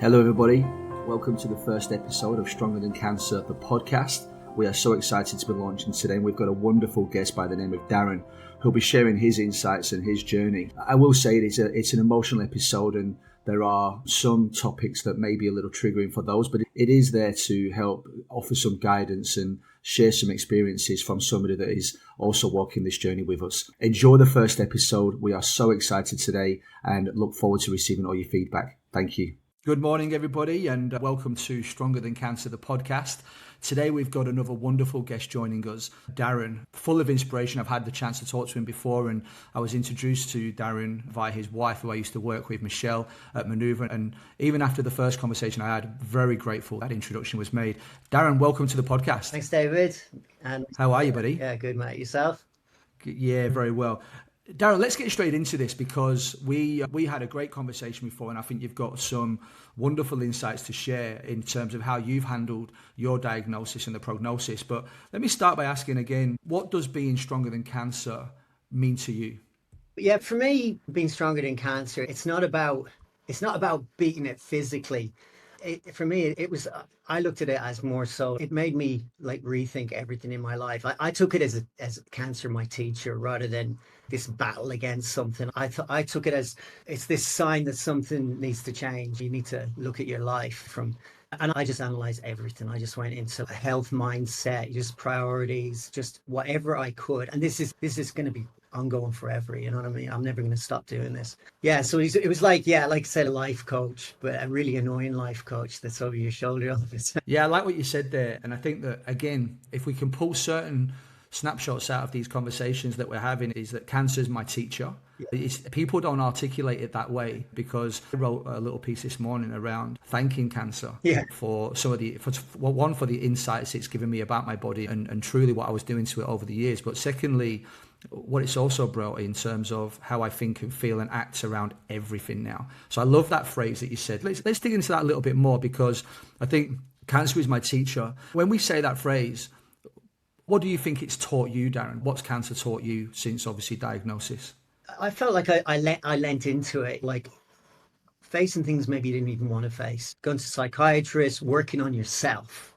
Hello everybody, welcome to the first episode of Stronger Than Cancer, the podcast. We are so excited to be launching today, and we've got a wonderful guest by the name of Darren, who'll be sharing his insights and his journey. I will say it's an emotional episode, and there are some topics that may be a little triggering for those, but it is there to help offer some guidance and share some experiences from somebody that is also walking this journey with us. Enjoy the first episode. We are so excited today and look forward to receiving all your feedback. Thank you. Good morning, everybody, and welcome to Stronger Than Cancer, the podcast. Today, we've got another wonderful guest joining us, Darren, full of inspiration. I've had the chance to talk to him before, and I was introduced to Darren via his wife, who I used to work with, Michelle, at Maneuver. And even after the first conversation I had, very grateful that introduction was made. Darren, welcome to the podcast. Thanks, David. And how are you, buddy? Yeah, good, mate. Yourself? Yeah, very well. Darren, let's get straight into this because we had a great conversation before, and I think you've got some wonderful insights to share in terms of how you've handled your diagnosis and the prognosis. But let me start by asking again, what does being stronger than cancer mean to you? Yeah, for me, being stronger than cancer, it's not about beating it physically. For me, it was, I looked at it as more so, it made me like rethink everything in my life. I took it as cancer, my teacher, rather than this battle against something. I took it as, it's this sign that something needs to change. You need to look at your life and I just analyzed everything. I just went into a health mindset, just priorities, just whatever I could. And this is going to be ongoing forever, you know what I mean? I'm never going to stop doing this. Yeah, so it was like I said, a life coach, but a really annoying life coach that's over your shoulder all the time. Yeah, I like what you said there. And I think that, again, if we can pull certain snapshots out of these conversations that we're having, is that cancer is my teacher. Yeah. People don't articulate it that way, because I wrote a little piece this morning around thanking cancer for some of for the insights it's given me about my body and truly what I was doing to it over the years. But secondly, what it's also brought in terms of how I think and feel and act around everything now. So I love that phrase that you said. Let's dig into that a little bit more, because I think cancer is my teacher. When we say that phrase, what do you think it's taught you, Darren? What's cancer taught you since obviously diagnosis? I felt like I lent into it, like facing things maybe you didn't even want to face, going to psychiatrists, working on yourself.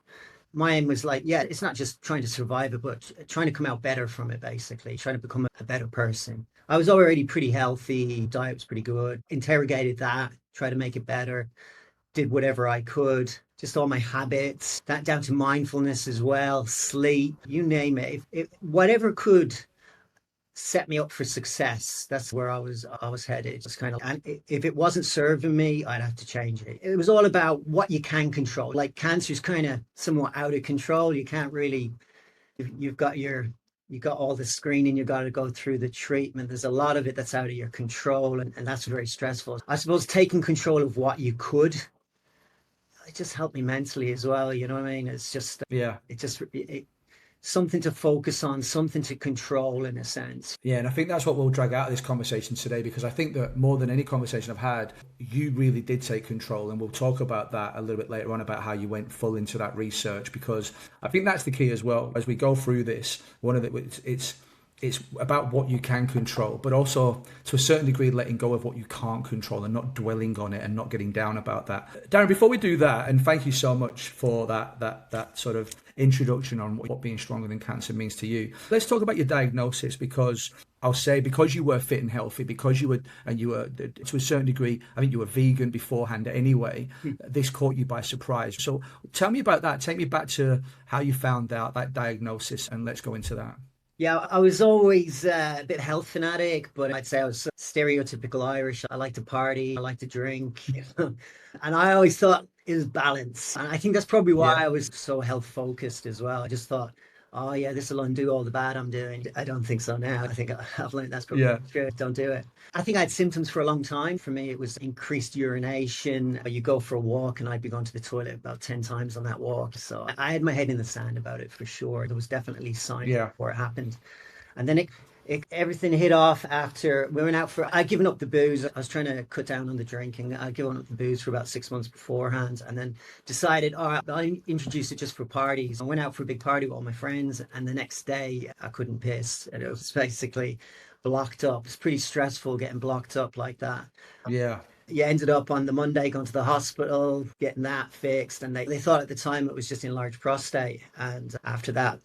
My aim was like, yeah, it's not just trying to survive it, but trying to come out better from it, basically, trying to become a better person. I was already pretty healthy, diet was pretty good, interrogated that, tried to make it better, did whatever I could, just all my habits, that down to mindfulness as well, sleep, you name it. Whatever could set me up for success, that's where I was headed. Just kind of, and if it wasn't serving me, I'd have to change it. It was all about what you can control. Like, cancer's kind of somewhat out of control. You can't really, you've got all the screening, you've got to go through the treatment. There's a lot of it that's out of your control, and that's very stressful. I suppose taking control of what you could, it just helped me mentally as well. You know what I mean? It's just, something to focus on, something to control in a sense. Yeah, and I think that's what we'll drag out of this conversation today, because I think that more than any conversation I've had, you really did take control, and we'll talk about that a little bit later on, about how you went full into that research, because I think that's the key as well. As we go through this, it's about what you can control, but also to a certain degree letting go of what you can't control and not dwelling on it and not getting down about that. Darren, before we do that, and thank you so much for that sort of introduction on what being stronger than cancer means to you. Let's talk about your diagnosis, because I'll say, because you were fit and healthy, because you were to a certain degree, I think you were vegan beforehand anyway, this caught you by surprise. So tell me about that. Take me back to how you found out that diagnosis, and let's go into that. Yeah, I was always a bit health fanatic, but I'd say I was stereotypical Irish. I like to party, I like to drink, and I always thought it was balance. And I think that's probably why I was so health focused as well. I just thought, oh yeah, this will undo all the bad I'm doing. I don't think so now. I think I've learned that's probably true. Don't do it. I think I had symptoms for a long time. For me, it was increased urination. You go for a walk and I'd be going to the toilet about 10 times on that walk. So I had my head in the sand about it for sure. There was definitely signs before it happened. And then everything hit off after we went out I'd given up the booze. I was trying to cut down on the drinking. I'd given up the booze for about 6 months beforehand, and then decided, all right, I'll introduce it just for parties. I went out for a big party with all my friends, and the next day I couldn't piss. And it was basically blocked up. It's pretty stressful getting blocked up like that. Yeah. You ended up on the Monday going to the hospital, getting that fixed. And they thought at the time it was just enlarged prostate. And after that,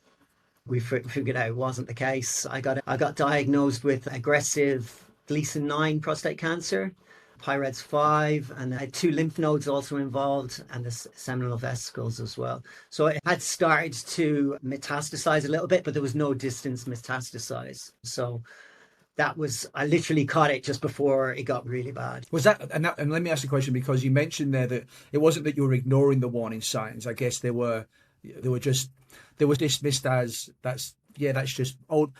we figured out it wasn't the case. I got diagnosed with aggressive Gleason 9 prostate cancer, Pirates 5, and I had two lymph nodes also involved, and the seminal vesicles as well. So it had started to metastasize a little bit, but there was no distance metastasize. So I literally caught it just before it got really bad. And let me ask the question, because you mentioned there that it wasn't that you were ignoring the warning signs. I guess they were dismissed as that's just old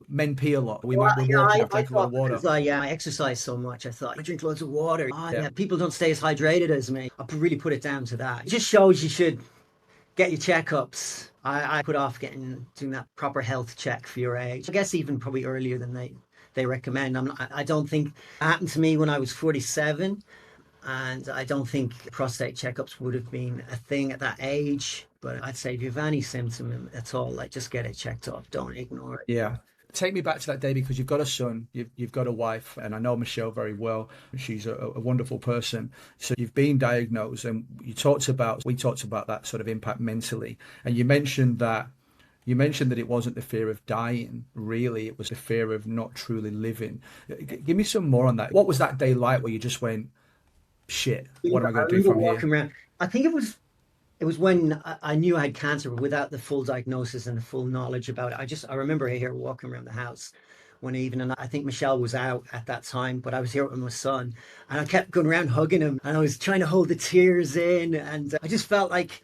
men pee a lot. We're walking after drinking a lot of water. I exercise so much. I thought I drink loads of water. People don't stay as hydrated as me. I really put it down to that. It just shows you should get your checkups. I put off doing that proper health check for your age. I guess even probably earlier than they recommend. I don't think it happened to me when I was 47. And I don't think prostate checkups would have been a thing at that age. But I'd say if you have any symptom at all, like, just get it checked up. Don't ignore it. Yeah. Take me back to that day, because you've got a son, you've got a wife, and I know Michelle very well. She's a wonderful person. So you've been diagnosed, and we talked about that sort of impact mentally. And you mentioned that it wasn't the fear of dying, really. It was the fear of not truly living. Give me some more on that. What was that day like where you just went, shit, what am I going to do from here? Around. I think it was when I knew I had cancer, but without the full diagnosis and the full knowledge about it. I remember here walking around the house one evening, and I think Michelle was out at that time, but I was here with my son, and I kept going around hugging him, and I was trying to hold the tears in, and I just felt like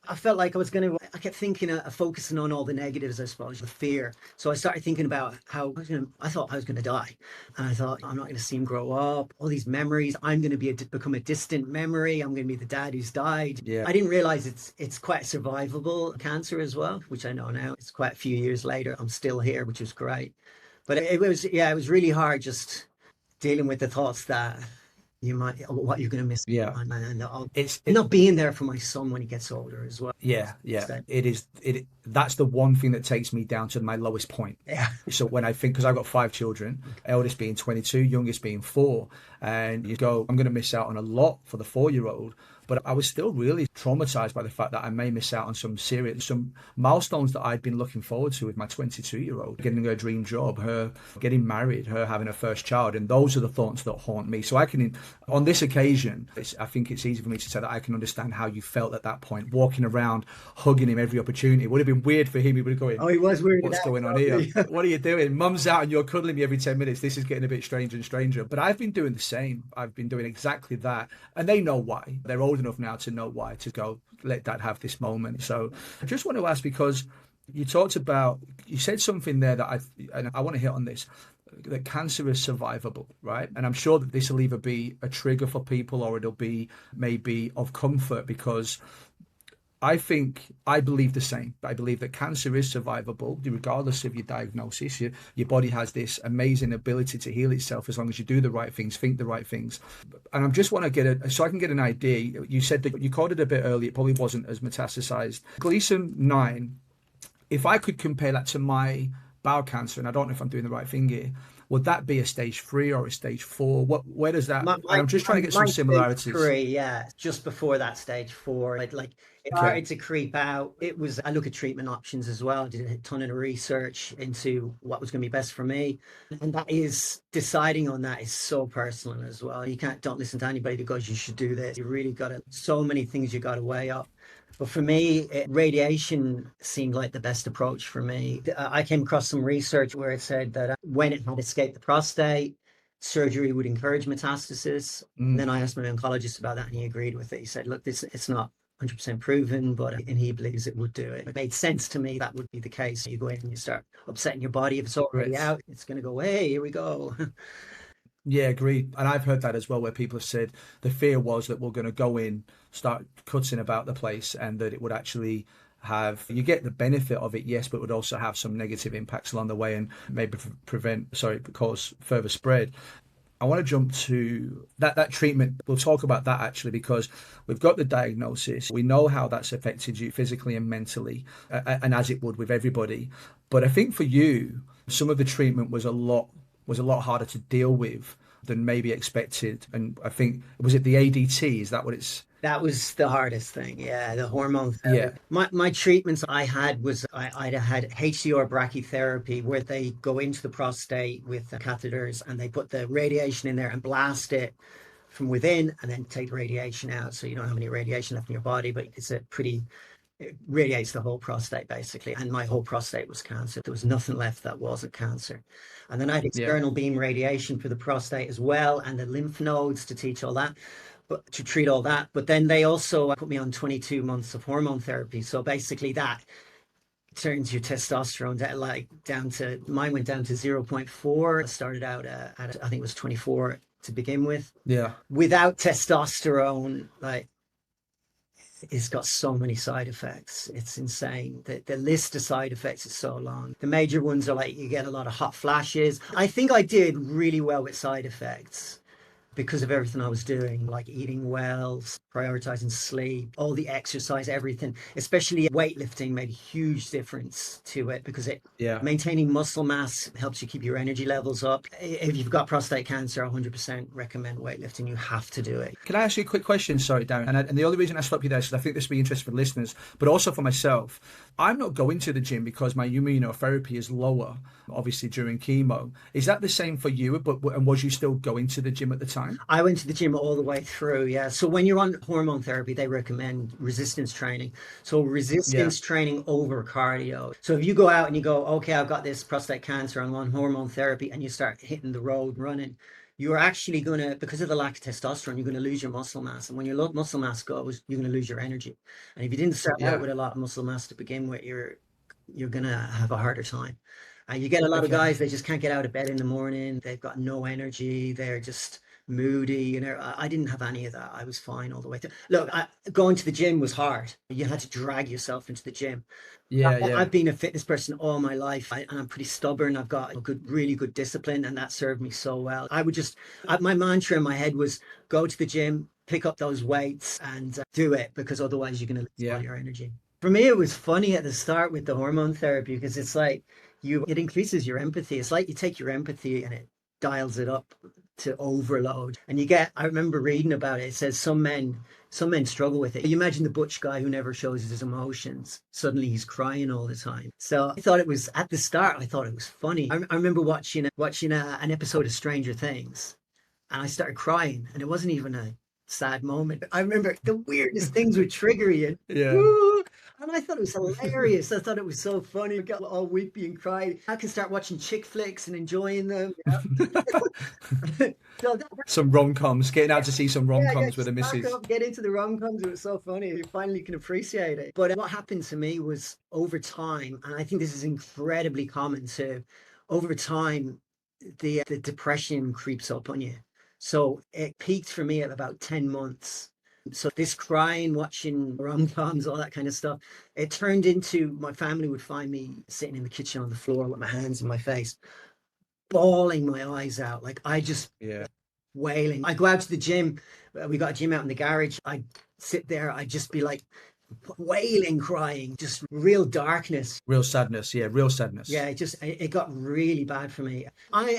I kept thinking of focusing on all the negatives, I suppose, the fear. So I started thinking about how I thought I was going to die. And I thought, I'm not going to see him grow up. All these memories, I'm going to become a distant memory. I'm going to be the dad who's died. Yeah. I didn't realize it's quite survivable cancer as well, which I know now. It's quite a few years later. I'm still here, which was great. But it was really hard just dealing with the thoughts that what you're going to miss. Yeah. And it's not being there for my son when he gets older as well. Yeah. So, that's the one thing that takes me down to my lowest point. Yeah. So when I think, because I've got 5 children, eldest being 22, youngest being 4, and you go, I'm going to miss out on a lot for the 4-year-old. But I was still really traumatized by the fact that I may miss out on some milestones that I'd been looking forward to with my 22-year-old, getting her dream job, her getting married, her having her first child. And those are the thoughts that haunt me. So on this occasion, I think it's easy for me to say that I can understand how you felt at that point, walking around, hugging him every opportunity. It would have been weird for him. He would have gone, oh, he was weird. What's going on here? What are you doing? Mum's out and you're cuddling me every 10 minutes. This is getting a bit stranger and stranger. But I've been doing the same. I've been doing exactly that. And they know why. They're old enough now to know why, to go, let dad have this moment. So I just want to ask, because you said something there that I want to hit on this, that cancer is survivable, right? And I'm sure that this will either be a trigger for people or it'll be maybe of comfort, because I believe the same. I believe that cancer is survivable regardless of your diagnosis. Your body has this amazing ability to heal itself as long as you do the right things, think the right things. And I just want to so I can get an idea. You said that you called it a bit earlier. It probably wasn't as metastasized. Gleason 9, if I could compare that to my bowel cancer, and I don't know if I'm doing the right thing here, would that be a stage 3 or a stage 4? Where does that? I'm just trying to get some similarities. Stage 3, yeah, just before that stage 4, it started to creep out. I look at treatment options as well. I did a ton of research into what was going to be best for me, and deciding on that is so personal as well. Don't listen to anybody that goes, you should do this. You really so many things you got to weigh up. But for me, radiation seemed like the best approach for me. I came across some research where it said that when it had escaped the prostate, surgery would encourage metastasis. And then I asked my oncologist about that, and he agreed with it. He said, look, it's not 100% proven, and he believes it would do it. It made sense to me that would be the case. You go in and you start upsetting your body. If it's already out, it's going to go, hey, here we go. Yeah, agreed. And I've heard that as well, where people have said the fear was that we're going to go in, start cutting about the place, and that it would actually you get the benefit of it, yes, but it would also have some negative impacts along the way and maybe cause further spread. I want to jump to that treatment. We'll talk about that actually, because we've got the diagnosis. We know how that's affected you physically and mentally, and as it would with everybody. But I think for you, some of the treatment was a lot harder to deal with. than maybe expected. And I think, was it the ADT? Is that what it's? That was the hardest thing. Yeah, the hormone Yeah. therapy. My treatments I had was I had HDR brachytherapy where they go into the prostate with the catheters and they put the radiation in there and blast it from within and then take the radiation out. So you don't have any radiation left in your body, but it radiates the whole prostate basically. And my whole prostate was cancer. There was nothing left that wasn't cancer. And then I had Yeah. external beam radiation for the prostate as well and the lymph nodes to teach all that. But to treat all that. But then they also put me on 22 months of hormone therapy. So basically that turns your testosterone down to, mine went down to 0.4. I started out at, I think it was 24 to begin with. Yeah. Without testosterone, like, it's got so many side effects. It's insane. The list of side effects is so long. The major ones are like you get a lot of hot flashes. I think I did really well with side effects because of everything I was doing, like eating well, prioritizing sleep, all the exercise, everything, especially weightlifting made a huge difference to it because maintaining muscle mass helps you keep your energy levels up. If you've got prostate cancer, 100% recommend weightlifting. You have to do it. Can I ask you a quick question? Sorry, Darren. And the only reason I stopped you there is because I think this will be interesting for listeners, but also for myself. I'm not going to the gym because my immunotherapy is lower, obviously during chemo. Is that the same for you? And was you still going to the gym at the time? I went to the gym all the way through, yeah. So when you're on hormone therapy, they recommend resistance training. So resistance training over cardio. So if you go out and you go, okay, I've got this prostate cancer, I'm on hormone therapy, and you start hitting the road running, you're actually going to, because of the lack of testosterone, you're going to lose your muscle mass. And when your muscle mass goes, you're going to lose your energy. And if you didn't start out with a lot of muscle mass to begin with, you're going to have a harder time. You get a lot of guys, they just can't get out of bed in the morning. They've got no energy. They're just moody. You know, I didn't have any of that. I was fine all the way through. Look, going to the gym was hard. You had to drag yourself into the gym. I've been a fitness person all my life, and I'm pretty stubborn. I've got really good discipline, and that served me so well. My mantra in my head was go to the gym, pick up those weights, and do it, because otherwise you're going to lose all your energy. For me, it was funny at the start with the hormone therapy because it's like it increases your empathy. It's like you take your empathy and it dials it up to overload. And I remember reading about it. It says some men struggle with it. You imagine the butch guy who never shows his emotions. Suddenly he's crying all the time. So I thought it was, at the start, I thought it was funny. I remember watching an episode of Stranger Things, and I started crying, and it wasn't even a sad moment. I remember the weirdest things would trigger you. Yeah. And I thought it was hilarious. I thought it was so funny. I got all weepy and cried. I can start watching chick flicks and enjoying them. Some rom-coms, getting out to see some rom-coms with the missus. Get into the rom-coms. It was so funny. You finally can appreciate it. But what happened to me was over time, and I think this is incredibly common too, over time, the depression creeps up on you. So it peaked for me at about 10 months. So this crying, watching rom-coms, all that kind of stuff, it turned into, my family would find me sitting in the kitchen on the floor with my hands in my face, bawling my eyes out. Like I just wailing. I go out to the gym. We got a gym out in the garage. I'd sit there. I'd just be like wailing, crying, just real darkness. Real sadness. Yeah, real sadness. Yeah, it got really bad for me.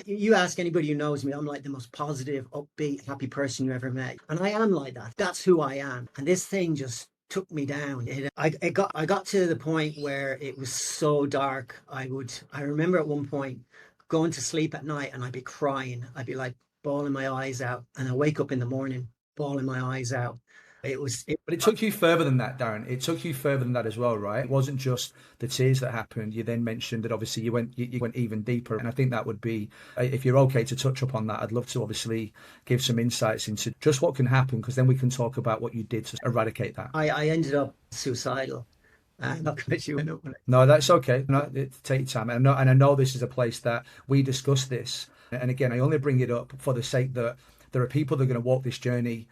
You ask anybody who knows me, I'm like the most positive, upbeat, happy person you ever met. And I am like that. That's who I am. And this thing just took me down. I got to the point where it was so dark. I remember at one point going to sleep at night and I'd be crying. I'd be like bawling my eyes out. And I wake up in the morning, bawling my eyes out. But it took you further than that, Darren. It took you further than that as well, right? It wasn't just the tears that happened. You then mentioned that obviously you went even deeper, and I think that would be, if you're okay to touch upon that, I'd love to obviously give some insights into just what can happen, because then we can talk about what you did to eradicate that. I ended up suicidal. I'm not going to end up with it. No, that's okay. No, take your time. And I know this is a place that we discuss this. And again, I only bring it up for the sake that there are people that are going to walk this journey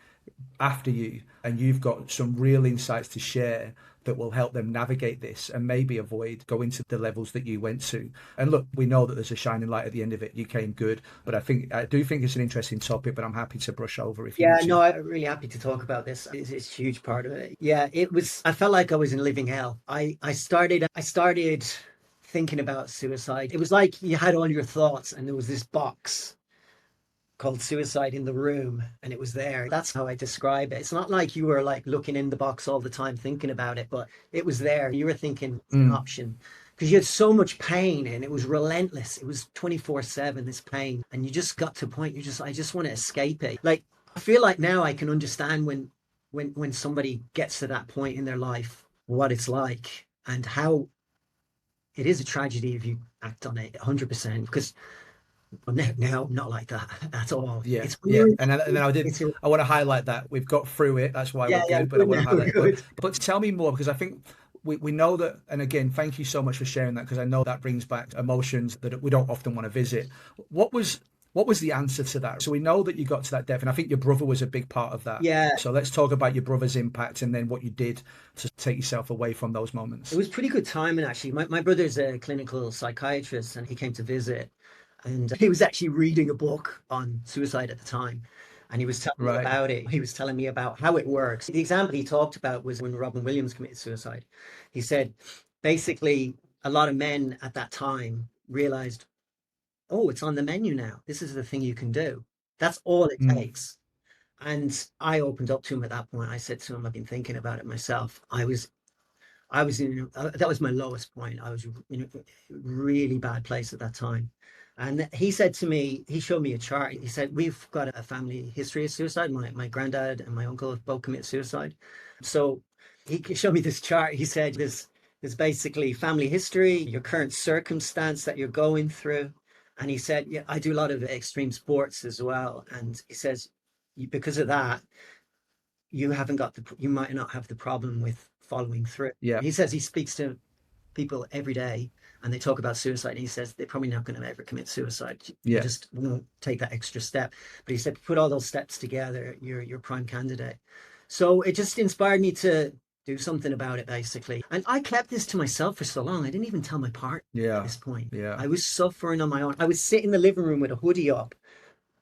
after you, and you've got some real insights to share that will help them navigate this and maybe avoid going to the levels that you went to. And look, we know that there's a shining light at the end of it. You came good, but I do think it's an interesting topic, but I'm happy to brush over if you need to. No, I'm really happy to talk about this. It's a huge part of it. Yeah, I felt like I was in living hell. I started thinking about suicide. It was like you had all your thoughts and there was this box called Suicide in the Room, and it was there. That's how I describe it. It's not like you were like looking in the box all the time thinking about it, but it was there. You were thinking it's an Mm. option because you had so much pain and it was relentless. It was 24/7, this pain. And you just got to a point, I just want to escape it. Like, I feel like now I can understand when somebody gets to that point in their life, what it's like and how it is a tragedy if you act on it 100%. Because now, not like that at all. Yeah, It's yeah. weird. And then It's I want to highlight that we've got through it. That's why yeah, we're yeah, good. But I good want to now, highlight. good. But tell me more, because I think we know that. And again, thank you so much for sharing that, because I know that brings back emotions that we don't often want to visit. What was the answer to that? So we know that you got to that depth, and I think your brother was a big part of that. Yeah, So let's talk about your brother's impact and then what you did to take yourself away from those it moments. was pretty good timing actually. My brother's a clinical psychiatrist and he came to visit and he was actually reading a book on suicide at the time. And he was telling me Right. about it. He was telling me about how it works. The example he talked about was when Robin Williams committed suicide. He said basically a lot of men at that time realized, oh, it's on the menu now. This is the thing you can do. That's all it Mm. takes. And I opened up to him at that point. I said to him, I've been thinking about it myself. I was in, that was my lowest point. I was in a really bad place at that time. And he said to me, he showed me a chart. He said, we've got a family history of suicide. My granddad and my uncle have both committed suicide. So he showed me this chart. He said, there's basically family history, your current circumstance that you're going through. And he said, yeah, I do a lot of extreme sports as well. And he says, because of that, you might not have the problem with following through. Yeah. He says he speaks to people every day and they talk about suicide. And he says they're probably not going to ever commit suicide. They Yeah. just won't take that extra step. But he said, put all those steps together, you're prime candidate. So it just inspired me to do something about it, basically. And I kept this to myself for so long. I didn't even tell my partner at Yeah. this point. Yeah. I was suffering on my own. I would sit in the living room with a hoodie up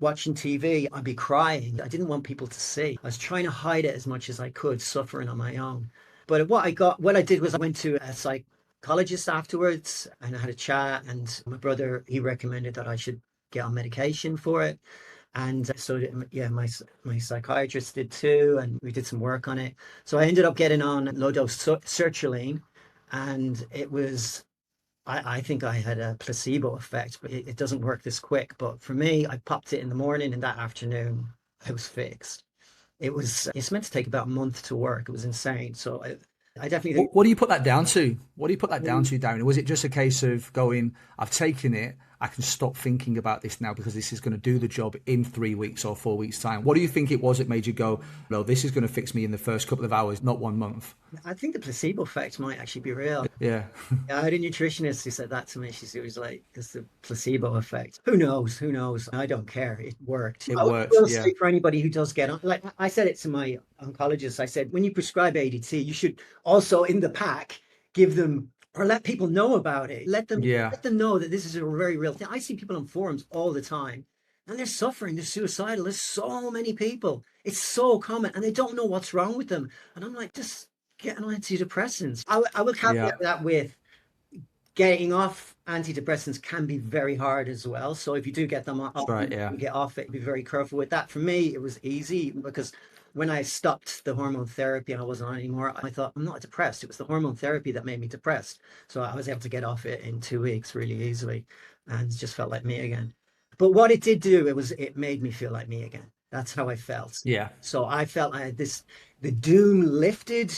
watching TV, I'd be crying. I didn't want people to see. I was trying to hide it as much as I could, suffering on my own. But what I did was I went to a psychologist afterwards and I had a chat. And my brother, he recommended that I should get on medication for it. And so, yeah, my psychiatrist did too. And we did some work on it. So I ended up getting on low dose sertraline. And it was I think I had a placebo effect, but it doesn't work this quick. But for me, I popped it in the morning and that afternoon I was fixed. It's meant to take about a month to work. It was insane. So I definitely What do you put that down to? What do you put that down think to, Darren? Was it just a case of going, I've taken it, I can stop thinking about this now because this is going to do the job in 3 weeks or 4 weeks' time? What do you think it was that made you go, no, this is going to fix me in the first couple of hours, not 1 month? I think the placebo effect might actually be real. Yeah. Yeah, I had a nutritionist who said that to me. She was like, it's the placebo effect. Who knows? Who knows? I don't care. It worked. It I worked. will Yeah. say for anybody who does get on, like I said it to my oncologist, I said, when you prescribe ADT, you should also in the pack give them or let people know about it. Yeah. Let them know that this is a very real thing. I see people on forums all the time and they're suffering, they're suicidal. There's so many people. It's so common and they don't know what's wrong with them. And I'm like, just get on antidepressants. I will Yeah. caveat that with getting off antidepressants can be very hard as well. So if you do get them off, Right. Yeah. get off it, be very careful with that. For me, it was easy because when I stopped the hormone therapy and I wasn't on anymore, I thought I'm not depressed. It was the hormone therapy that made me depressed. So I was able to get off it in 2 weeks really easily and just felt like me again. But what it did do, it made me feel like me again. That's how I felt. Yeah. So I felt I had the doom lifted,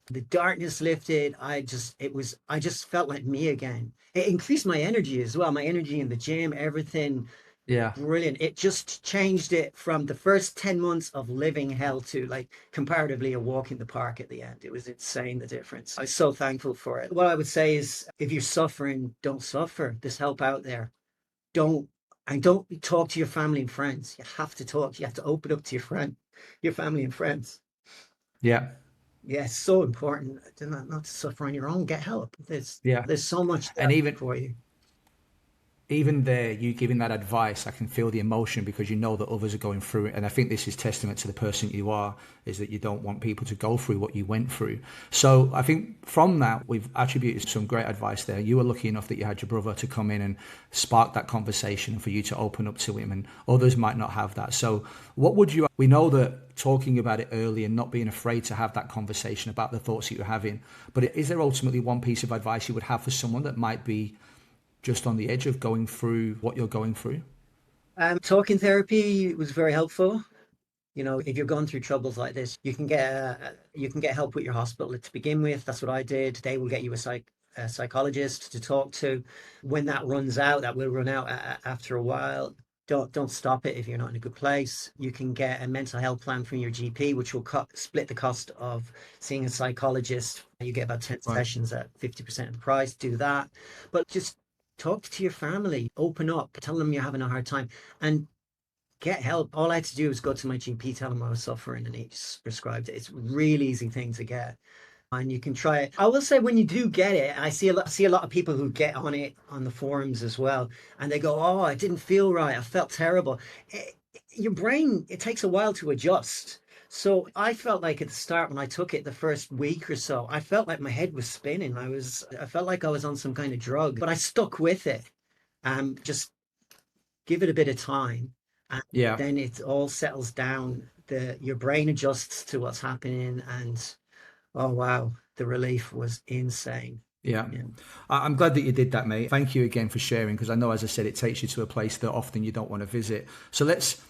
the darkness lifted. I just felt like me again. It increased my energy as well, my energy in the gym, everything Yeah. brilliant. It just changed it from the first 10 months of living hell to like comparatively a walk in the park at the end. It was insane, the difference. I was so thankful for it. What I would say is if you're suffering, don't suffer. There's help out there. Don't don't talk to your family and friends. You have to talk. You have to open up to your family and friends. Yeah. Yeah, it's so important not to suffer on your own. Get help. Yeah. There's so much And there even for you. even there, you giving that advice, I can feel the emotion because you know that others are going through it. And I think this is testament to the person you are, is that you don't want people to go through what you went through. So I think from that, we've attributed some great advice there. You were lucky enough that you had your brother to come in and spark that conversation for you to open up to him, and others might not have that. So what would you, we know that talking about it early and not being afraid to have that conversation about the thoughts that you're having, but is there ultimately one piece of advice you would have for someone that might be just on the edge of going through what you're going through? Talking therapy was very helpful. You know, if you're going through troubles like this, you can get help with your hospital to begin with. That's what I did. They will get you a psychologist to talk to. When that runs out, that will run out after a while. Don't stop it if you're not in a good place. You can get a mental health plan from your GP, which will split the cost of seeing a psychologist. You get about 10 sessions at 50% of the price. Do that, but just talk to your family, open up, tell them you're having a hard time, and get help. All I had to do was go to my GP, tell him I was suffering, and he just prescribed it. It's a really easy thing to get, and you can try it. I will say, when you do get it, I see a lot of people who get on it on the forums as well, and they go, "Oh, I didn't feel right. I felt terrible." Your brain, it takes a while to adjust. So I felt like at the start, when I took it the first week or so, I felt like my head was spinning. I felt like I was on some kind of drug, but I stuck with it. Just give it a bit of time, and then it all settles down. Your brain adjusts to what's happening, and oh wow, the relief was insane. Yeah. I'm glad that you did that, mate. Thank you again for sharing, because I know, as I said, it takes you to a place that often you don't want to visit. So let's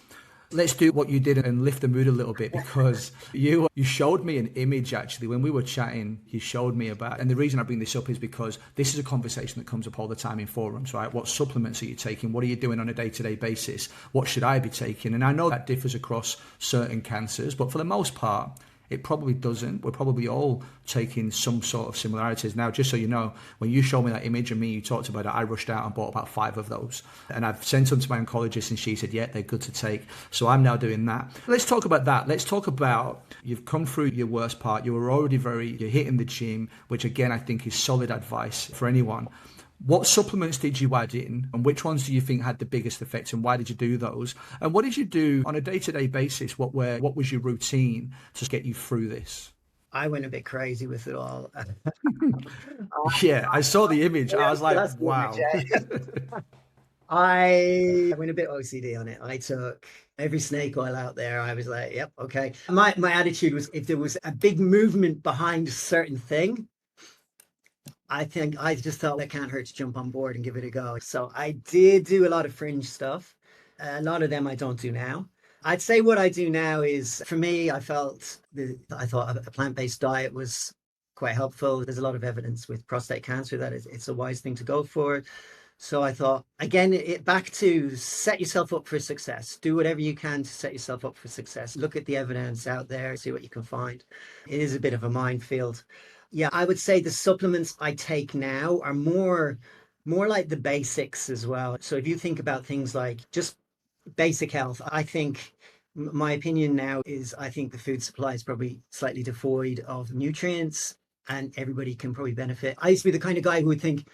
do what you did and lift the mood a little bit, because you showed me an image, actually, when we were chatting. You showed me about, and the reason I bring this up is because this is a conversation that comes up all the time in forums, right? What supplements are you taking? What are you doing on a day-to-day basis? What should I be taking? And I know that differs across certain cancers, but for the most part, it probably doesn't. We're probably all taking some sort of similarities. Now, just so you know, when you showed me that image of me, you talked about it, I rushed out and bought about 5 of those. And I've sent them to my oncologist, and she said, yeah, they're good to take. So I'm now doing that. Let's talk about that. Let's talk about, you've come through your worst part. You were already you're hitting the gym, which again, I think is solid advice for anyone. What supplements did you add in, and which ones do you think had the biggest effect, and why did you do those? And what did you do on a day-to-day basis? What was your routine to get you through this? I went a bit crazy with it all. Yeah, I saw the image. I was like, wow. I went a bit OCD on it. I took every snake oil out there. I was like, yep, okay. My attitude was, if there was a big movement behind a certain thing, I think I just thought it can't hurt to jump on board and give it a go. So I did do a lot of fringe stuff. A lot of them I don't do now. I'd say what I do now is, for me, I thought a plant-based diet was quite helpful. There's a lot of evidence with prostate cancer that it's a wise thing to go for. So I thought, again, back to set yourself up for success. Do whatever you can to set yourself up for success. Look at the evidence out there, see what you can find. It is a bit of a minefield. Yeah, I would say the supplements I take now are more like the basics as well. So if you think about things like just basic health, I think my opinion now is, I think the food supply is probably slightly devoid of nutrients, and everybody can probably benefit. I used to be the kind of guy who would think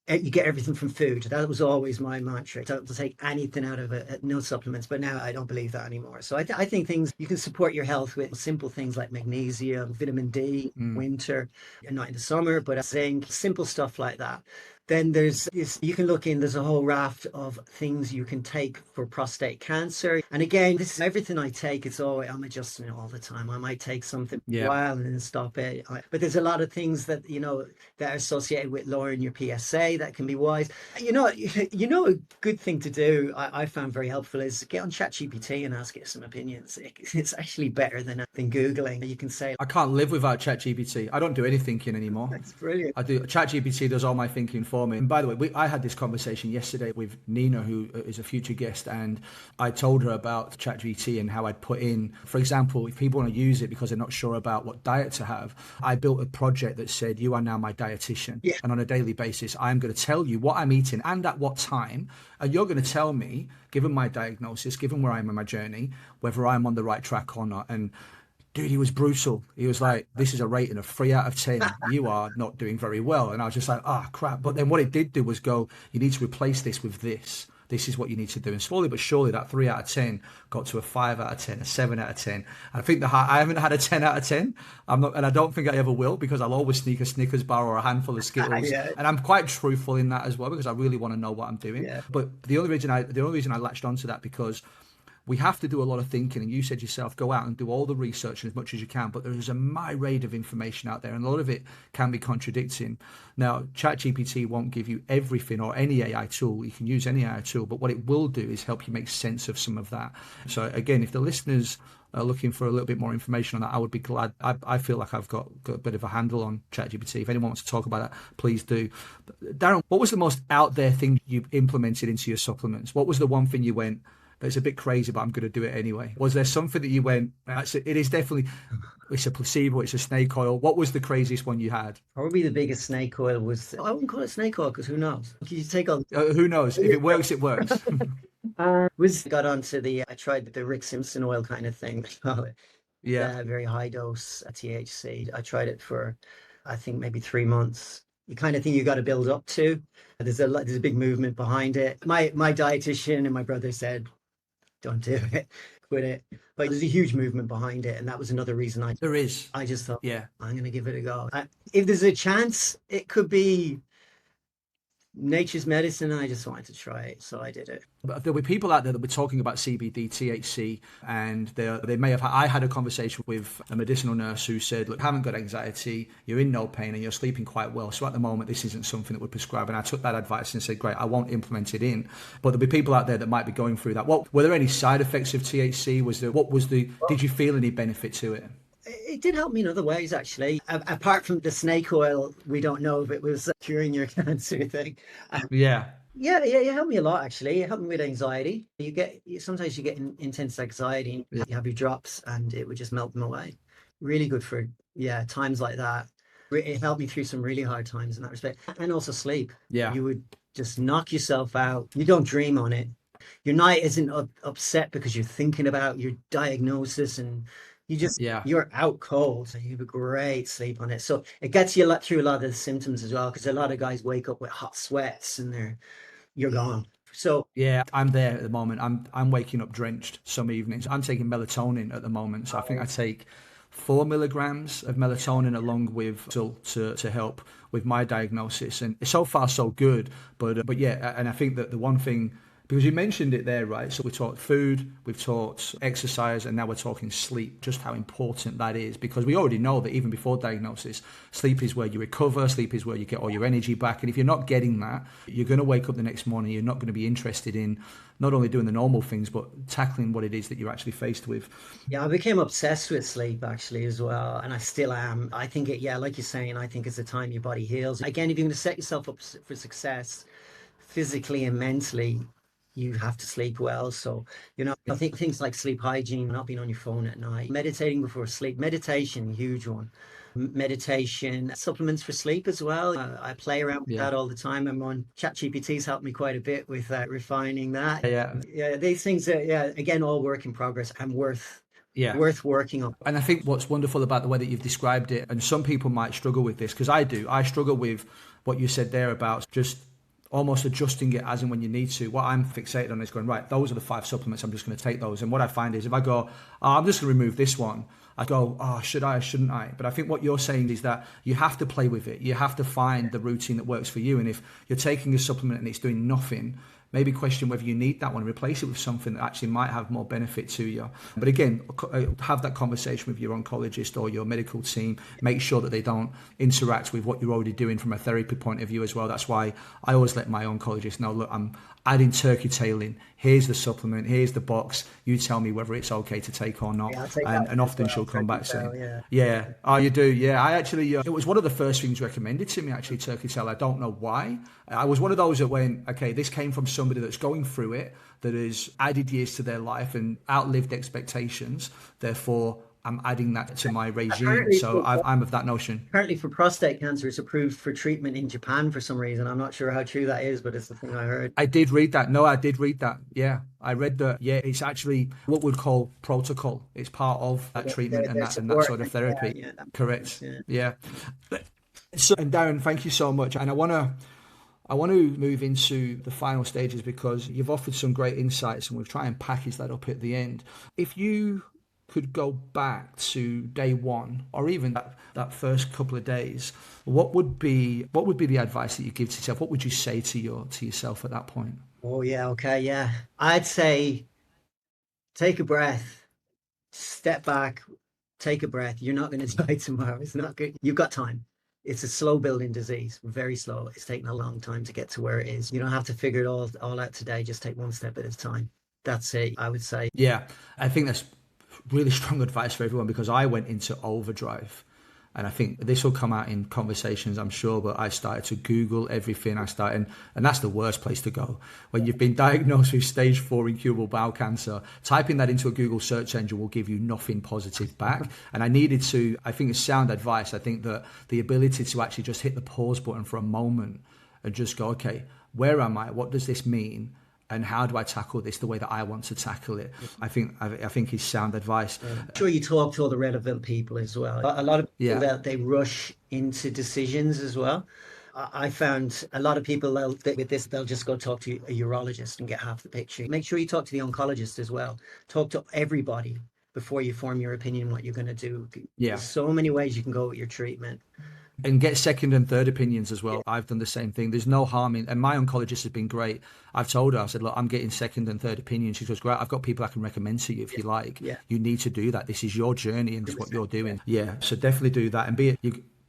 you get everything from food. That was always my mantra. Don't take anything out of it, no supplements. But now I don't believe that anymore. So I think things, you can support your health with simple things like magnesium, vitamin D, winter, and not in the summer, but zinc, simple stuff like that. Then there's a whole raft of things you can take for prostate cancer. And again, this is everything I take. I'm adjusting it all the time. I might take something for a while and then stop it. But there's a lot of things that, that are associated with lowering your PSA that can be wise. A good thing to do, I found very helpful, is get on ChatGPT and ask it some opinions. It's actually better than Googling. You can say, I can't live without ChatGPT. I don't do any thinking anymore. That's brilliant. ChatGPT does all my thinking for me. And by the way, I had this conversation yesterday with Nina, who is a future guest, and I told her about ChatGPT and how I'd put in, for example, if people want to use it because they're not sure about what diet to have, I built a project that said, you are now my dietitian. Yeah. And on a daily basis, I'm going to tell you what I'm eating and at what time. And you're going to tell me, given my diagnosis, given where I am in my journey, whether I'm on the right track or not. And dude, he was brutal. He was like, this is a rating of 3 out of 10. You are not doing very well. And I was just like, crap. But then what it did do was go, you need to replace this with this. This is what you need to do. And slowly but surely, that 3 out of 10 got to a 5 out of 10, a 7 out of 10. And I think I haven't had a 10 out of 10. I'm not, and I don't think I ever will, because I'll always sneak a Snickers bar or a handful of Skittles. Yeah. And I'm quite truthful in that as well, because I really want to know what I'm doing. Yeah. But the only reason I latched onto that, because we have to do a lot of thinking, and you said yourself, go out and do all the research as much as you can, but there is a myriad of information out there, and a lot of it can be contradicting. Now, ChatGPT won't give you everything, or any AI tool. You can use any AI tool, but what it will do is help you make sense of some of that. So again, if the listeners are looking for a little bit more information on that, I would be glad. I feel like I've got a bit of a handle on ChatGPT. If anyone wants to talk about that, please do. Darren, what was the most out there thing you implemented into your supplements? What was the one thing you went, it's a bit crazy, but I'm going to do it anyway? Was there something that you went, it is definitely, it's a placebo, it's a snake oil? What was the craziest one you had? Probably the biggest snake oil was, I wouldn't call it snake oil, because who knows? You take on who knows? If it works, it works. Got onto I tried the Rick Simpson oil kind of thing. Yeah. Very high dose THC. I tried it for, I think, maybe 3 months. The kind of thing you got to build up to. There's a big movement behind it. My dietitian and my brother said, don't do it, quit it. But there's a huge movement behind it, and that was another reason I just thought, yeah, I'm going to give it a go. If there's a chance, it could be nature's medicine. I just wanted to try it, so I did it. But there'll be people out there that were talking about CBD, THC, and they may have. I had a conversation with a medicinal nurse who said, "Look, haven't got anxiety, you're in no pain, and you're sleeping quite well. So at the moment, this isn't something that we'd prescribe." And I took that advice and said, "Great, I won't implement it in." But there'll be people out there that might be going through that. Were there any side effects of THC? Did you feel any benefit to it? It did help me in other ways, actually. Apart from the snake oil, we don't know if it was curing your cancer thing. Yeah, it helped me a lot, actually. It helped me with anxiety. Sometimes you get intense anxiety, and you have your drops, and it would just melt them away. Really good for times like that. It helped me through some really hard times in that respect, and also sleep. Yeah, you would just knock yourself out. You don't dream on it. Your night isn't upset because you're thinking about your diagnosis, and you're out cold, so you have a great sleep on it. So it gets you through a lot of the symptoms as well, because a lot of guys wake up with hot sweats and you're gone. So yeah, I'm there at the moment. I'm waking up drenched some evenings. I'm taking melatonin at the moment, so I think I take 4 milligrams of melatonin along with to help with my diagnosis, and so far so good. But yeah, and I think that the one thing, because you mentioned it there, right? So we talked food, we've talked exercise, and now we're talking sleep, just how important that is, because we already know that even before diagnosis, sleep is where you recover, sleep is where you get all your energy back. And if you're not getting that, you're going to wake up the next morning, you're not going to be interested in not only doing the normal things, but tackling what it is that you're actually faced with. Yeah, I became obsessed with sleep, actually, as well. And I still am. I think like you're saying, I think it's the time your body heals. Again, if you're going to set yourself up for success, physically and mentally, you have to sleep well. So, I think things like sleep hygiene, not being on your phone at night, meditating before sleep, meditation, huge one. Meditation, supplements for sleep as well. I play around with that all the time. I'm on ChatGPT's helped me quite a bit with refining that. Yeah, these things are, again, all work in progress and worth working on. And I think what's wonderful about the way that you've described it, and some people might struggle with this, because I struggle with what you said there about just almost adjusting it as and when you need to. What I'm fixated on is going, right, those are the 5 supplements, I'm just going to take those. And what I find is if I go, I'm just going to remove this one, I go, should I or shouldn't I? But I think what you're saying is that you have to play with it. You have to find the routine that works for you. And if you're taking a supplement and it's doing nothing, maybe question whether you need that one, replace it with something that actually might have more benefit to you. But again, have that conversation with your oncologist or your medical team. Make sure that they don't interact with what you're already doing from a therapy point of view as well. That's why I always let my oncologist know, look, I'm adding turkey tail in. Here's the supplement. Here's the box. You tell me whether it's okay to take or not. And often she'll come back saying, oh, you do? Yeah, I actually, it was one of the first things recommended to me, actually, turkey tail. I don't know why. I was one of those that went, okay, this came from somebody that's going through it, that has added years to their life and outlived expectations. Therefore, I'm adding that to my regime. Apparently, So I'm of that notion. apparently for prostate cancer, it's approved for treatment in Japan for some reason. I'm not sure how true that is, but it's the thing I heard. I did read that. No, I did read that. Yeah, I read that. Yeah, it's actually what we'd call protocol. It's part of that treatment and that sort of therapy. Yeah, Correct. Yeah. Yeah. So, and Darren, thank you so much. And I want to move into the final stages because you've offered some great insights, and we'll try and package that up at the end. If you could go back to day one, or even that first couple of days, what would be the advice that you give to yourself? What would you say to yourself at that point? Oh, yeah. Okay. Yeah. I'd say take a breath, step back, take a breath. You're not going to die tomorrow. It's not good. You've got time. It's a slow building disease, very slow. It's taken a long time to get to where it is. You don't have to figure it all out today. Just take one step at a time. That's it, I would say. Yeah, I think that's really strong advice for everyone, because I went into overdrive, and I think this will come out in conversations, I'm sure, but I started to Google everything. And that's the worst place to go. When you've been diagnosed with stage 4 incurable bowel cancer, typing that into a Google search engine will give you nothing positive back. And I think it's sound advice. I think that the ability to actually just hit the pause button for a moment and just go, okay, where am I? What does this mean? And how do I tackle this the way that I want to tackle it? I think is sound advice. I'm sure you talk to all the relevant people as well. A lot of people that they rush into decisions as well. I found a lot of people they'll just go talk to a urologist and get half the picture. Make sure you talk to the oncologist as well. Talk to everybody before you form your opinion what you're going to do. Yeah. There's so many ways you can go with your treatment. And get second and third opinions as well. I've done the same thing. There's no harm in, and my oncologist has been great. I've told her, I said, look, I'm getting second and third opinions. She goes, great, I've got people I can recommend to you if you like. Yeah. You need to do that. This is your journey and it's what you're doing. Yeah. So definitely do that. And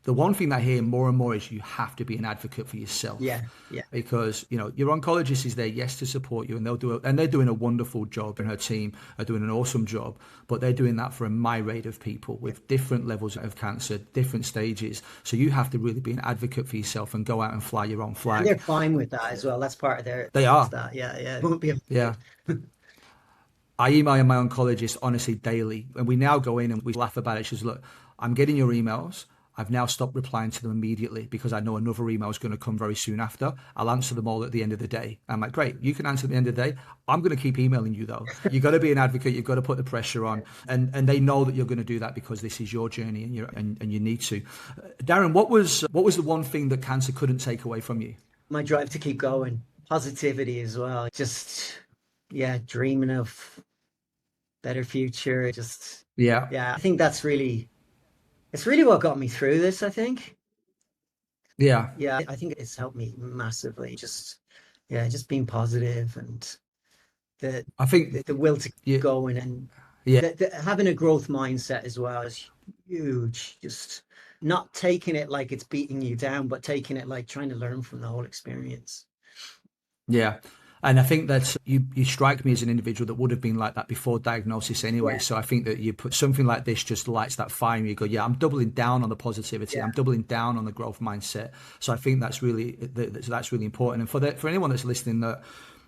the one thing that I hear more and more is you have to be an advocate for yourself. Yeah. Because, your oncologist is there, yes, to support you, and they're doing a wonderful job, and her team are doing an awesome job, but they're doing that for a myriad of people with different levels of cancer, different stages. So you have to really be an advocate for yourself and go out and fly your own flag. And they're fine with that as well. That's part of their. They are. That. Yeah. It won't be. Yeah. I email my oncologist honestly daily, and we now go in and we laugh about it. She says, look, I'm getting your emails. I've now stopped replying to them immediately because I know another email is going to come very soon after. I'll answer them all at the end of the day. I'm like, great, you can answer at the end of the day. I'm going to keep emailing you though. You've got to be an advocate. You've got to put the pressure on, and they know that you're going to do that because this is your journey, and you need to. Darren, what was the one thing that cancer couldn't take away from you? My drive to keep going, positivity as well. Just dreaming of better future. I think that's really. It's really what got me through this, I think. Yeah. Yeah, I think it's helped me massively. Just being positive, and the will to keep going, and having a growth mindset as well is huge. Just not taking it like it's beating you down, but taking it like trying to learn from the whole experience. Yeah. And I think that you strike me as an individual that would have been like that before diagnosis anyway. Yeah. So I think that you put something like this just lights that fire and you go, I'm doubling down on the positivity. Yeah. I'm doubling down on the growth mindset. So I think that's really important. And for anyone that's listening that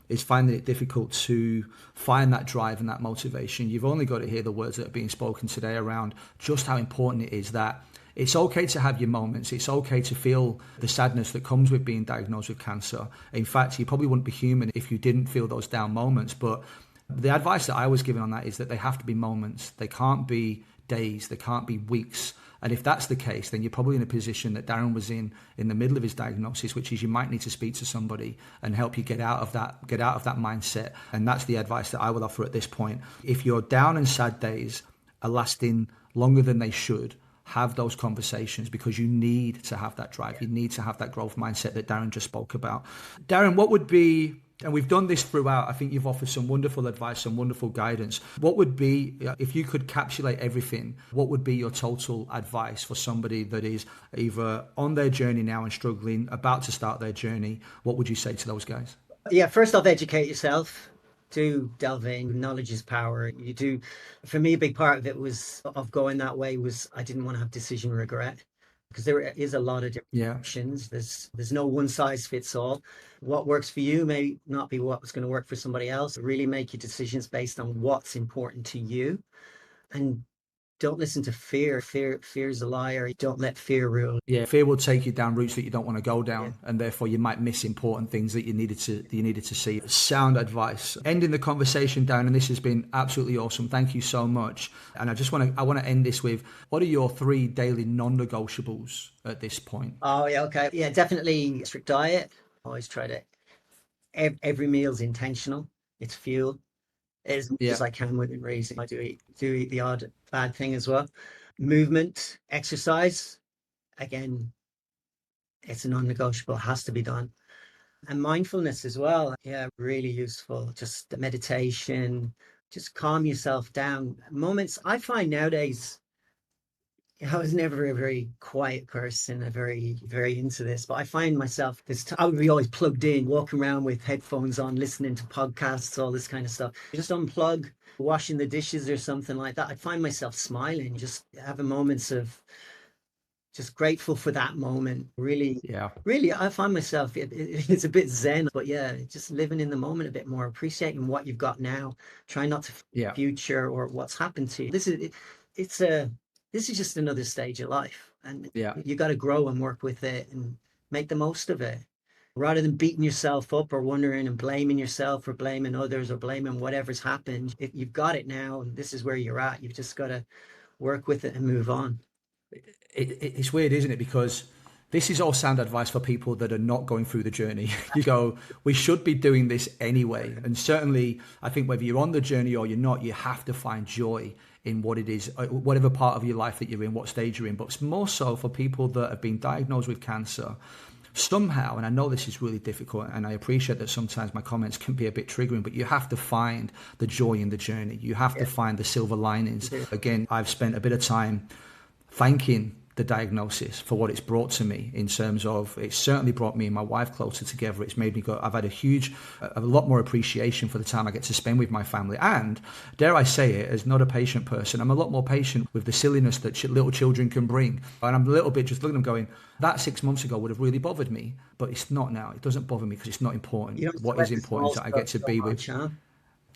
is finding it difficult to find that drive and that motivation, you've only got to hear the words that are being spoken today around just how important it is that it's okay to have your moments. It's okay to feel the sadness that comes with being diagnosed with cancer. In fact, you probably wouldn't be human if you didn't feel those down moments. But the advice that I was given on that is that they have to be moments. They can't be days. They can't be weeks. And if that's the case, then you're probably in a position that Darren was in the middle of his diagnosis, which is you might need to speak to somebody and help you get out of that mindset. And that's the advice that I will offer at this point. If your down and sad days are lasting longer than they should, have those conversations, because you need to have that drive. You need to have that growth mindset that Darren just spoke about. Darren, what would be, and we've done this throughout, I think you've offered some wonderful advice, some wonderful guidance. What would be, if you could capsulate everything, what would be your total advice for somebody that is either on their journey now and struggling, about to start their journey? What would you say to those guys? Yeah, first off, educate yourself. Do delve in. Knowledge is power. You do. For me, a big part of going that way was I didn't want to have decision regret, because there is a lot of different options. There's no one size fits all. What works for you may not be what's going to work for somebody else. Really make your decisions based on what's important to you, and don't listen to fear. Fear's a liar. Don't let fear rule. Yeah, fear will take you down routes that you don't want to go down, Yeah. and therefore you might miss important things that you needed to see. Sound advice. Ending the conversation, Darren, and this has been absolutely awesome. Thank you so much. And I want to end this with, what are your 3 daily non-negotiables at this point? Oh yeah, okay. Yeah, definitely strict diet. Always try to every meal's intentional. It's fuel. As much Yeah, as I can within reason. I do eat the odd bad thing as well. Movement, exercise. Again, it's a non-negotiable, has to be done. And mindfulness as well. Yeah, really useful. Just the meditation, just calm yourself down. Moments I find nowadays, I was never a very quiet person, a very into this, but I find myself I would be always plugged in, walking around with headphones on, listening to podcasts, all this kind of stuff. Just unplug, washing the dishes or something like that. I find myself smiling, just having moments of just grateful for that moment. Really, yeah, really, I find myself, it's a bit zen, but yeah, just living in the moment a bit more, appreciating what you've got now, trying not to yeah, future or what's happened to you. It's this is just another stage of life, and yeah. you got to grow and work with it and make the most of it. Rather than beating yourself up or wondering and blaming yourself or blaming others or blaming whatever's happened, if you've got it now and this is where you're at, you've just got to work with it and move on. It's weird, isn't it? Because this is all sound advice for people that are not going through the journey. You go, we should be doing this anyway. And certainly, I think whether you're on the journey or you're not, you have to find joy in what it is, whatever part of your life that you're in, what stage you're in. But it's more so for people that have been diagnosed with cancer somehow, and I know this is really difficult, and I appreciate that sometimes my comments can be a bit triggering, but you have to find the joy in the journey. You have to find the silver linings. Again, I've spent a bit of time thanking the diagnosis for what it's brought to me, in terms of it's certainly brought me and my wife closer together. It's made me go, I've had a lot more appreciation for the time I get to spend with my family. And dare I say it, as not a patient person, I'm a lot more patient with the silliness that little children can bring. And I'm a little bit just looking at them going, that 6 months ago would have really bothered me, but it's not now. It doesn't bother me because it's not important. What is important is that I get to be with.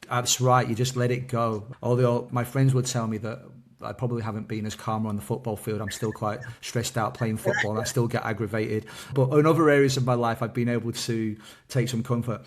That's right. You just let it go. Although my friends would tell me that I probably haven't been as calm on the football field. I'm still quite stressed out playing football, and I still get aggravated. But in other areas of my life, I've been able to take some comfort.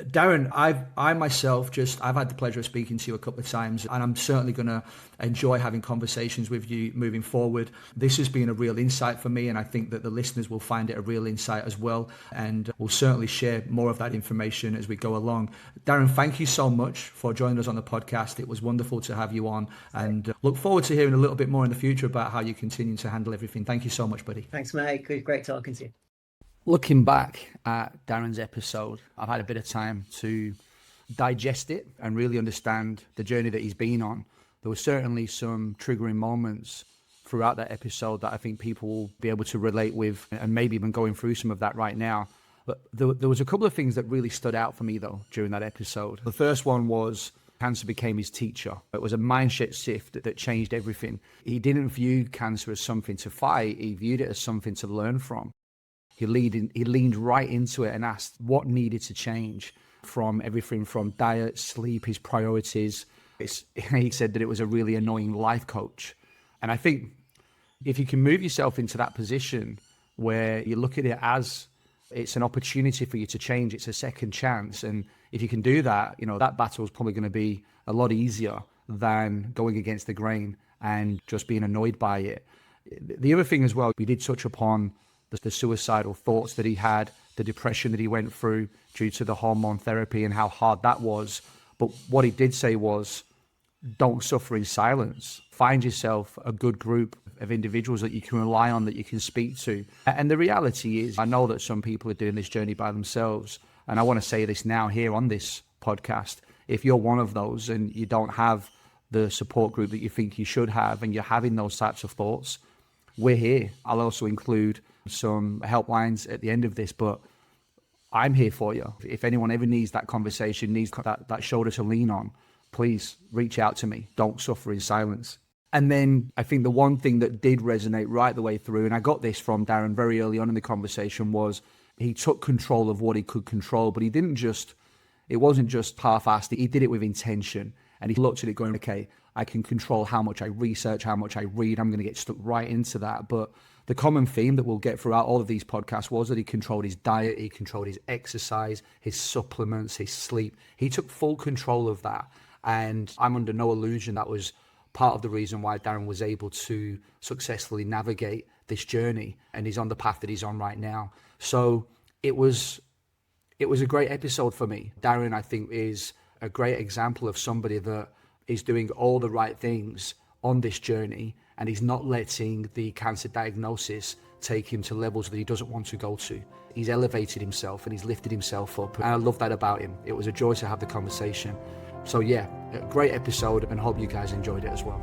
Darren, I've had the pleasure of speaking to you a couple of times, and I'm certainly going to enjoy having conversations with you moving forward. This has been a real insight for me, and I think that the listeners will find it a real insight as well, and we'll certainly share more of that information as we go along. Darren, thank you so much for joining us on the podcast. It was wonderful to have you on, and look forward to hearing a little bit more in the future about how you continue to handle everything. Thank you so much, buddy. Thanks, mate. Great talking to you. Looking back at Darren's episode, I've had a bit of time to digest it and really understand the journey that he's been on. There were certainly some triggering moments throughout that episode that I think people will be able to relate with, and maybe even going through some of that right now. But there was a couple of things that really stood out for me, though, during that episode. The first one was cancer became his teacher. It was a mindset shift that changed everything. He didn't view cancer as something to fight. He viewed it as something to learn from. He leaned right into it and asked what needed to change, from everything from diet, sleep, his priorities. He said that it was a really annoying life coach. And I think if you can move yourself into that position where you look at it as it's an opportunity for you to change, it's a second chance. And if you can do that, that battle is probably going to be a lot easier than going against the grain and just being annoyed by it. The other thing as well, we did touch upon the suicidal thoughts that he had, the depression that he went through due to the hormone therapy and how hard that was. But what he did say was, don't suffer in silence. Find yourself a good group of individuals that you can rely on, that you can speak to. And the reality is, I know that some people are doing this journey by themselves. And I want to say this now here on this podcast. If you're one of those and you don't have the support group that you think you should have, and you're having those types of thoughts, we're here. I'll also include some helplines at the end of this, but I'm here for you. If anyone ever needs that conversation, needs that shoulder to lean on, please reach out to me. Don't suffer in silence. And then I think the one thing that did resonate right the way through, and I got this from Darren very early on in the conversation, was he took control of what he could control, but it wasn't just half-assed. He did it with intention. And he looked at it going, okay, I can control how much I research, how much I read. I'm going to get stuck right into that. But the common theme that we'll get throughout all of these podcasts was that he controlled his diet, he controlled his exercise, his supplements, his sleep. He took full control of that. And I'm under no illusion that was part of the reason why Darren was able to successfully navigate this journey and he's on the path that he's on right now. So it was a great episode for me. Darren, I think, is a great example of somebody that is doing all the right things on this journey, and he's not letting the cancer diagnosis take him to levels that he doesn't want to go to. He's elevated himself and he's lifted himself up, and I love that about him. It was a joy to have the conversation. So yeah, a great episode, and hope you guys enjoyed it as well.